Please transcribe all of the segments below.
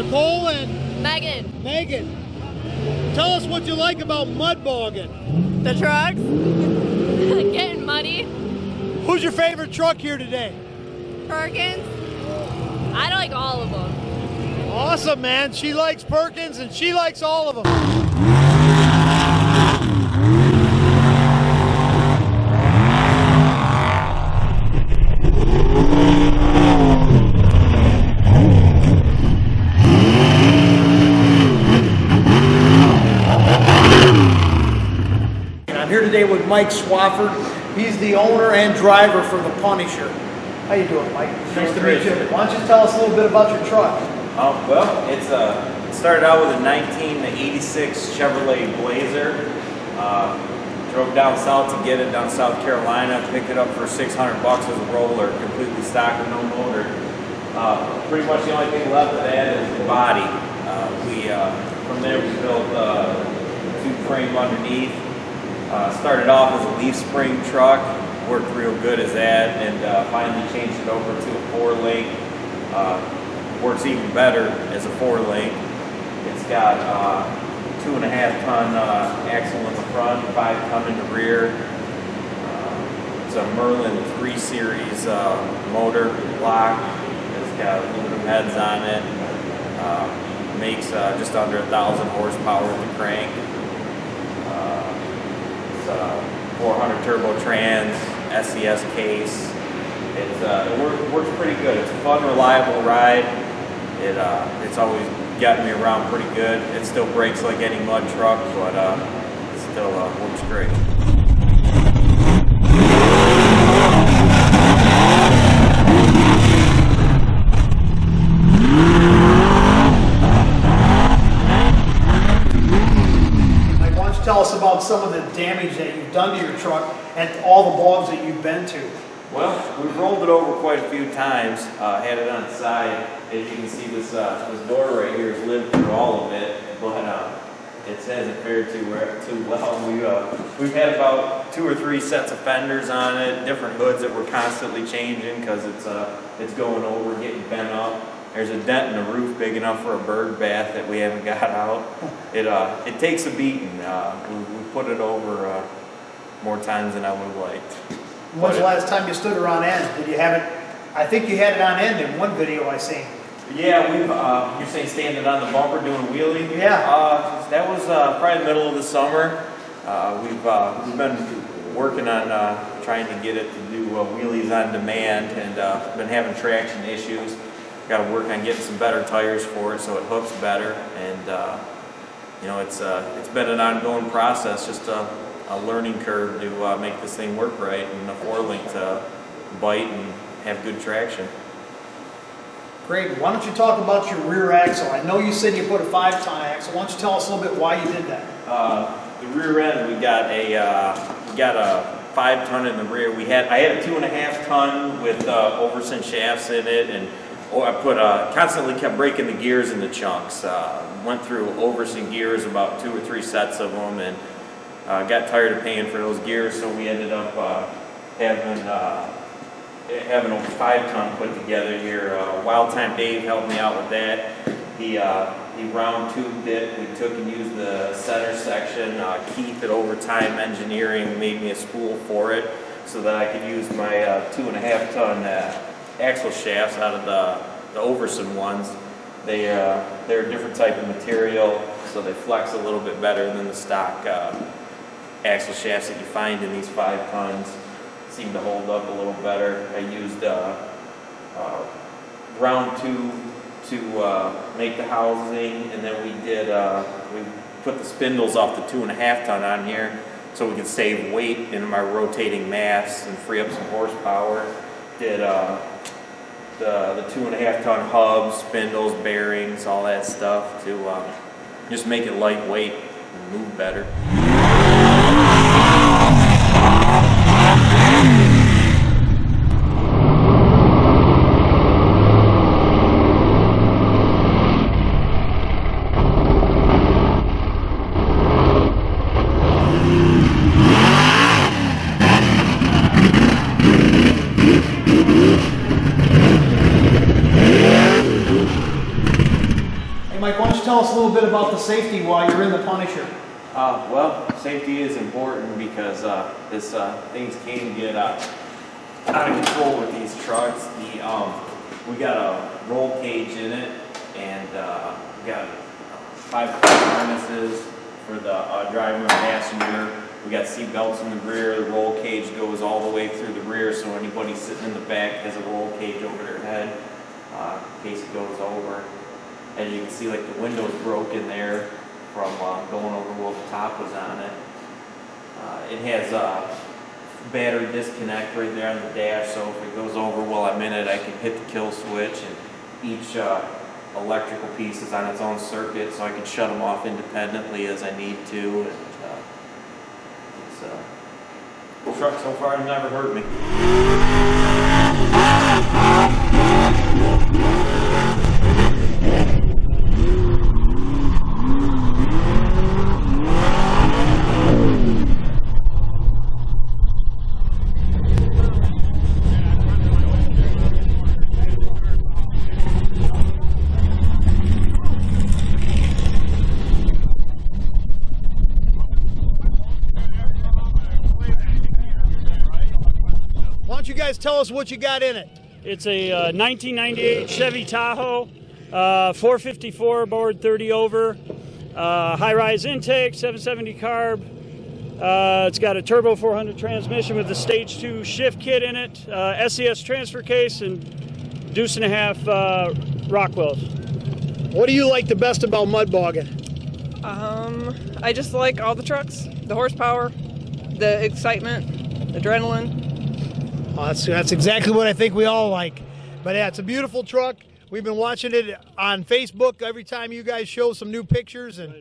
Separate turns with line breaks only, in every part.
Nicole and
Megan.
Megan. Tell us what you like about mud bogging.
The trucks. Getting muddy.
Who's your favorite truck here today?
Perkins. I like all of them.
Awesome, man. She likes Perkins and she likes all of them. I'm here today with Mike Swafford. He's the owner and driver for the Punisher. How you doing, Mike? Nice to meet you. Why don't you tell us a little bit about your truck?
Well, it started out with a 1986 Chevrolet Blazer. Drove down south to get it, down South Carolina, picked it up for $600 as a roller, completely stock with no motor. Pretty much the only thing left of that is the body. From there we built a tube frame underneath. Started off as a leaf spring truck, worked real good as that, and finally changed it over to a 4-link. Works even better as a 4-link. It's got 2.5-ton axle in the front, 5-ton in the rear. It's a Merlin 3 Series motor block. It's got aluminum heads on it. Makes just under 1,000 horsepower with the crank. It's 400 turbo trans, SCS case. It works pretty good. It's a fun, reliable ride. It's always gotten me around pretty good. It still brakes like any mud truck, but it still works great.
Mike, why don't you tell us about some of the damage that you've done to your truck and all the bogs that you've been to?
Well, we've rolled it over quite a few times, had it on the side. As you can see, this door right here has lived through all of it, but it hasn't fared too well. We've had about 2 or 3 sets of fenders on it, different hoods that we're constantly changing because it's going over, getting bent up. There's a dent in the roof big enough for a bird bath that we haven't got out. It takes a beating. We put it over more times than I would have liked.
When's the last time you stood her on end? Did you have it? I think you had it on end in one video I seen.
Yeah, you're saying standing on the bumper doing a wheelie?
Yeah.
That was probably the middle of the summer. We've been working on trying to get it to do wheelies on demand, and been having traction issues. Got to work on getting some better tires for it so it hooks better, and it's been an ongoing process, just a learning curve to make this thing work right, and a 4-link to bite and have good traction.
Great. Why don't you talk about your rear axle? I know you said you put a 5-ton axle. Why don't you tell us a little bit why you did that?
The rear end, we got a 5-ton in the rear. I had a 2.5-ton with Overson shafts in it, and I constantly kept breaking the gears into chunks. Went through Overson gears, about 2 or 3 sets of them, and got tired of paying for those gears, so we ended up having a 5-ton put together here. Wild Time Dave helped me out with that. He round tubed it. We took and used the center section. Keith at Overtime Engineering made me a spool for it so that I could use my 2.5-ton axle shafts out of the Overson ones. They're a different type of material, so they flex a little bit better than the stock axle shafts that you find in these 5-tons. Seem to hold up a little better. I used round tube to make the housing, and then we put the spindles off the 2.5-ton on here so we could save weight in my rotating mass and free up some horsepower. Did the 2.5-ton hubs, spindles, bearings, all that stuff to just make it lightweight and move better.
tell us a little bit about the safety while you're in the Punisher?
Well, safety is important because this things can get out of control with these trucks. We got a roll cage in it, and we got 5 harnesses for the driver and passenger. We got seat belts in the rear. The roll cage goes all the way through the rear, so anybody sitting in the back has a roll cage over their head in case it goes over. And you can see like the window's broken there from going over while the top was on it. It has a battery disconnect right there on the dash, so if it goes over while I'm in it, I can hit the kill switch, and each electrical piece is on its own circuit, so I can shut them off independently as I need to. And the truck so far has never hurt me.
You guys tell us what you got in it.
It's a 1998 Chevy Tahoe, 454 board 30 over, high-rise intake, 770 carb. It's got a turbo 400 transmission with the stage 2 shift kit in it, SES transfer case, and deuce and a half Rockwells.
What do you like the best about mud bogging?
I just like all the trucks, the horsepower, the excitement, adrenaline.
Well, that's exactly what I think we all like. But yeah, it's a beautiful truck. We've been watching it on Facebook every time you guys show some new pictures, and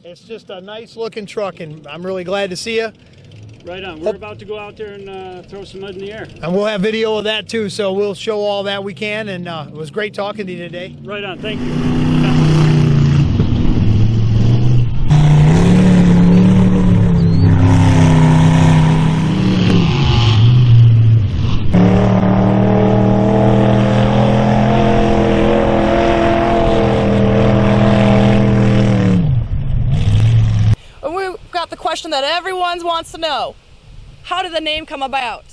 it's just a nice looking truck, and I'm really glad to see you.
Right on. We're about to go out there and throw some mud in the air.
And we'll have video of that too, so we'll show all that we can, and it was great talking to you today.
Right on. Thank you.
Question that everyone wants to know. How did the name come about?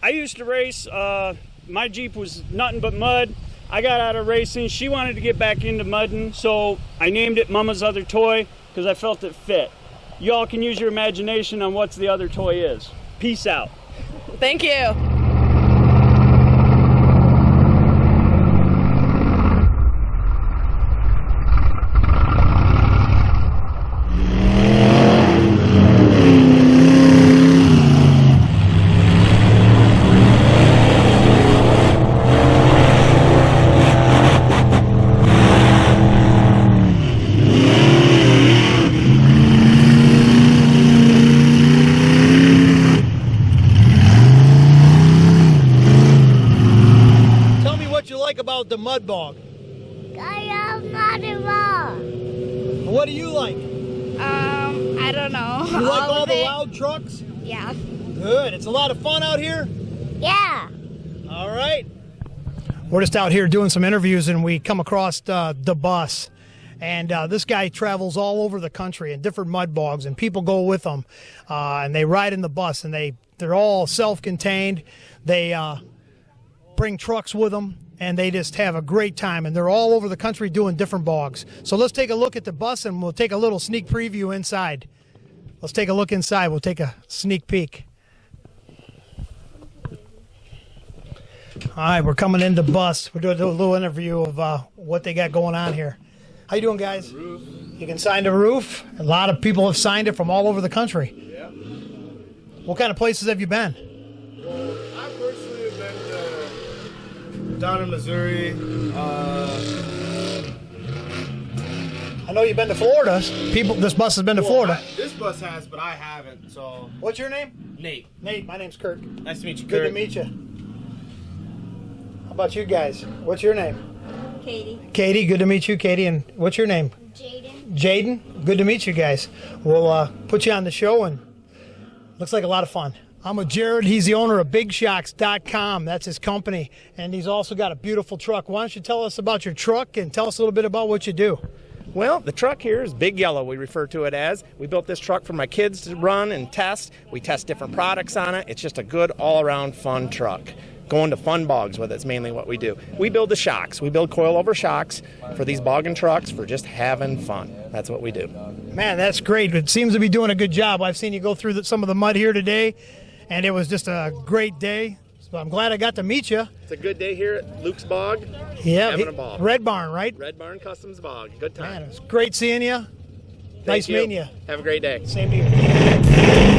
I used to race. My Jeep was nothing but mud. I got out of racing. She wanted to get back into mudding, so I named it Mama's Other Toy because I felt it fit. Y'all can use your imagination on what the other toy is. Peace out.
Thank you.
About the mud bog.
I love mud bog.
What do you like?
I don't know.
You like all the loud trucks?
Yeah.
Good. It's a lot of fun out here?
Yeah.
All right. We're just out here doing some interviews, and we come across the bus. And this guy travels all over the country in different mud bogs, and people go with him. And they ride in the bus, and they're all self-contained. They bring trucks with them, and they just have a great time, and they're all over the country doing different bogs. So let's take a look at the bus, and we'll take a little sneak preview inside. Let's take a look inside. We'll take a sneak peek. All right, we're coming into the bus. We're doing a little interview of what they got going on here. How you doing, guys?
Roof.
You can sign the roof. A lot of people have signed it from all over the country.
Yeah.
What kind of places have you been?
Well, I personally have been down in Missouri.
I know you've been to Florida. This bus has been to Florida.
This bus has, but I haven't. So.
What's your name?
Nate.
Nate, my name's Kirk.
Nice to meet you,
Good
Kirk.
to meet you. How about you guys? What's your name?
Katie.
Katie, good to meet you, Katie. And what's your name?
Jaden.
Jaden, good to meet you guys. We'll put you on the show, and looks like a lot of fun. I'm with Jared. He's the owner of BigShocks.com. That's his company. And he's also got a beautiful truck. Why don't you tell us about your truck and tell us a little bit about what you do?
Well, the truck here is Big Yellow, we refer to it as. We built this truck for my kids to run and test. We test different products on it. It's just a good all-around fun truck. Going to fun bogs with it's mainly what we do. We build the shocks. We build coil-over shocks for these bogging trucks for just having fun. That's what we do.
Man, that's great. It seems to be doing a good job. I've seen you go through some of the mud here today, and it was just a great day. So I'm glad I got to meet you.
It's a good day here at Luke's Bog.
Yeah,
having a ball.
Red Barn, right?
Red Barn Customs Bog. Good time.
Man, it was great seeing you. Nice meeting you.
Have a great day.
Same to you.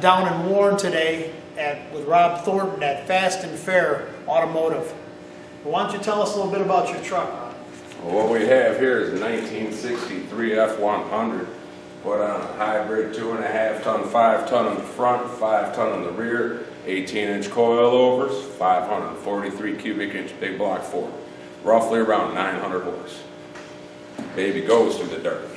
down in Warren today with Rob Thornton at Fast and Fair Automotive. Why don't you tell us a little bit about your truck, Rob?
Well, what we have here is a 1963 F100. Put on a hybrid 2.5 ton, 5 ton in the front, 5 ton in the rear, 18-inch coilovers, 543 cubic inch big block Ford. Roughly around 900 horse. Baby goes through the dirt.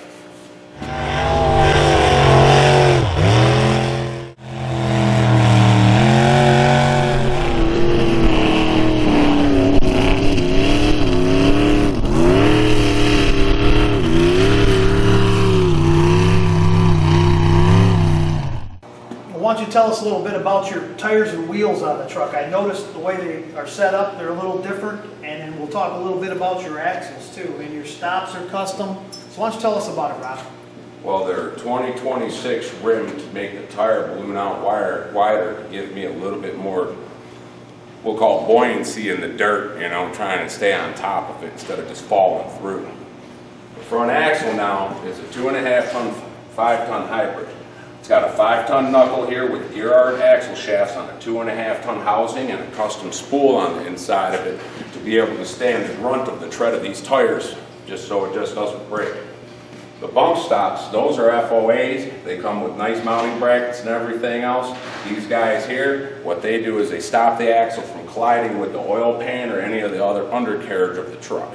Why don't you tell us a little bit about your tires and wheels on the truck? I noticed the way they are set up, they're a little different, and then we'll talk a little bit about your axles too. And your stops are custom. So why don't you tell us about it, Rob?
Well, they're 2026 rimmed to make the tire balloon out wider to give me a little bit more, we'll call buoyancy in the dirt, you know, trying to stay on top of it instead of just falling through. The front axle now is a 2.5 ton, 5 ton hybrid. It's got a 5 ton knuckle here with gear-art axle shafts on a 2.5 ton housing and a custom spool on the inside of it to be able to stand the grunt of the tread of these tires, just so it just doesn't break. The bump stops, those are FOAs. They come with nice mounting brackets and everything else. These guys here, what they do is they stop the axle from colliding with the oil pan or any of the other undercarriage of the truck.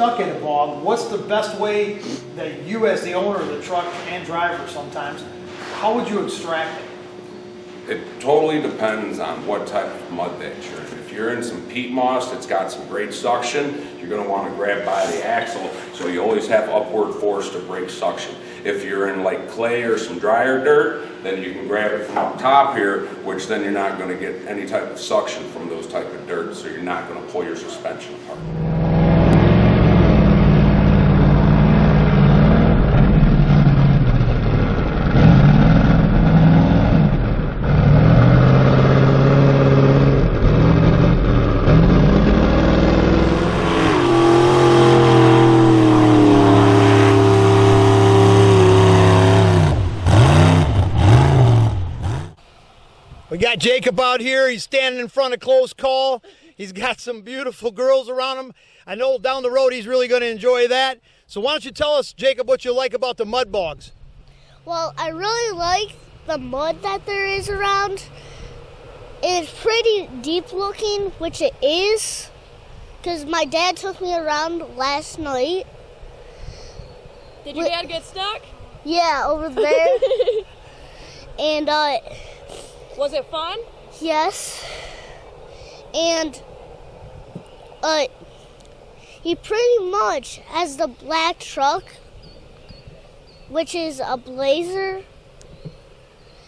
Stuck in a bog, what's the best way that you as the owner of the truck and driver sometimes, how would you extract it?
It totally depends on what type of mud that you're in. If you're in some peat moss that's got some great suction, you're going to want to grab by the axle so you always have upward force to break suction. If you're in like clay or some drier dirt, then you can grab it from up top here, which then you're not going to get any type of suction from those type of dirt, so you're not going to pull your suspension apart.
We got Jacob out here. He's standing in front of close call. He's got some beautiful girls around him. I know down the road he's really going to enjoy that. So why don't you tell us, Jacob, what you like about the mud bogs?
Well, I really like the mud that there is around. It's pretty deep looking, which it is, because my dad took me around last night.
Did your dad get stuck?
Yeah, over there. And
was it fun?
yes. And he pretty much has the black truck, which is a Blazer.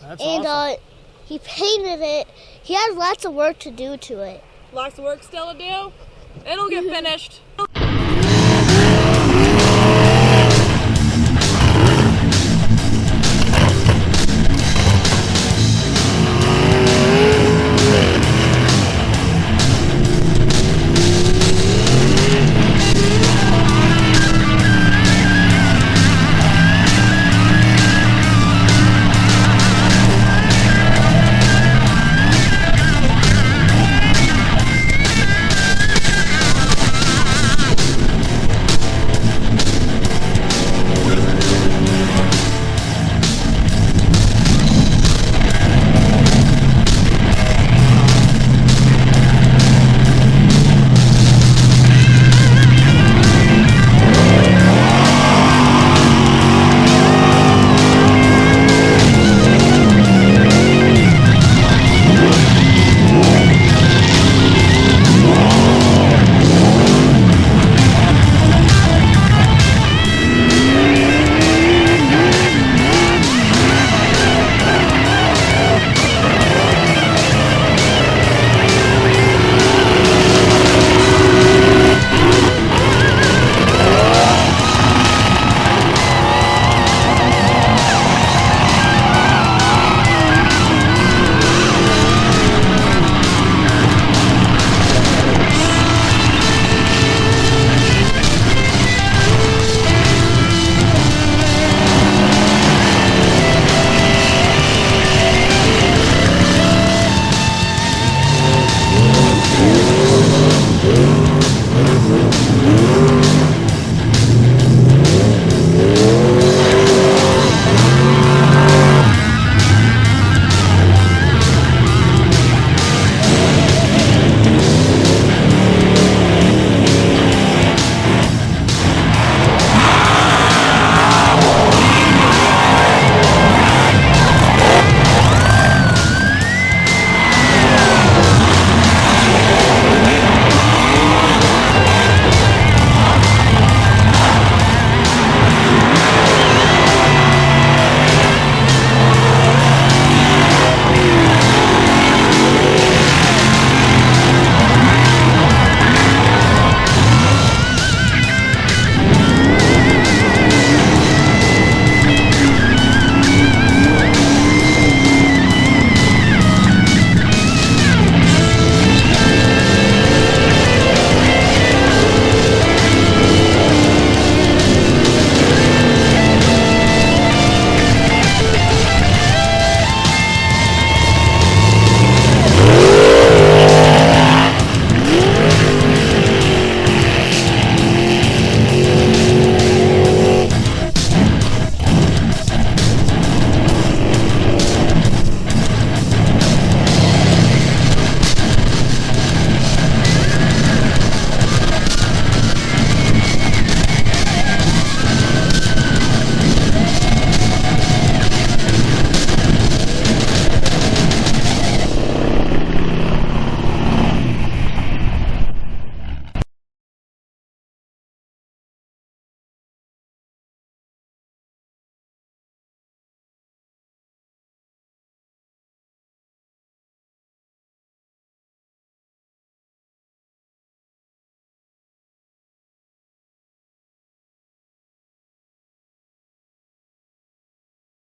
That's
And
awesome.
he painted it. He has lots of work to do to it.
Lots of work still to do? It'll get finished.